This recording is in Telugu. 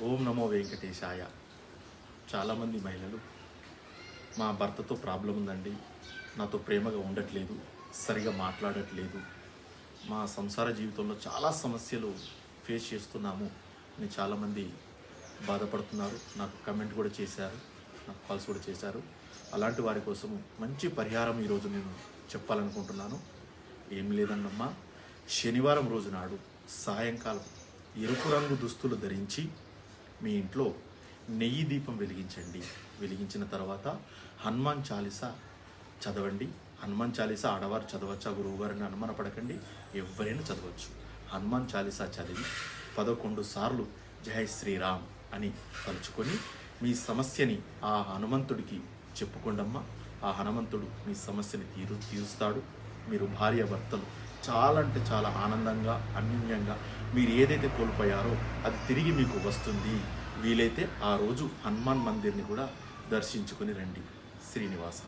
ఓం నమో వెంకటేశాయ. చాలామంది మహిళలు మా భర్తతో ప్రాబ్లం ఉందండి, నాతో ప్రేమగా ఉండట్లేదు, సరిగా మాట్లాడట్లేదు, మా సంసార జీవితంలో చాలా సమస్యలు ఫేస్ చేస్తున్నాము అని చాలామంది బాధపడుతున్నారు. నాకు కమెంట్ కూడా చేశారు, నాకు కాల్స్ కూడా చేశారు. అలాంటి వారి కోసము మంచి పరిహారం ఈరోజు నేను చెప్పాలనుకుంటున్నాను. ఏం లేదన్నమ్మా, శనివారం రోజు నాడు సాయంకాలం ఎరుపు రంగు దుస్తులు ధరించి మీ ఇంట్లో నెయ్యి దీపం వెలిగించండి. వెలిగించిన తర్వాత హనుమాన్ చాలీసా చదవండి. హనుమాన్ చాలీసా ఆడవారు చదవచ్చా గురువుగారిని అనుమానపడకండి, ఎవరైనా చదవచ్చు. హనుమాన్ చాలీసా చదివి 11 సార్లు జై శ్రీరామ్ అని తలుచుకొని మీ సమస్యని ఆ హనుమంతుడికి చెప్పుకోండమ్మా. ఆ హనుమంతుడు మీ సమస్యని తీరుస్తాడు. మీరు భార్యాభర్తలు చాలా అంటే చాలా ఆనందంగా అన్యోన్యంగా మీరు ఏదైతే కోల్పోయారో అది తిరిగి మీకు వస్తుంది. వీలైతే ఆ రోజు హనుమాన్ మందిర్ని కూడా దర్శించుకొని రండి. శ్రీనివాస.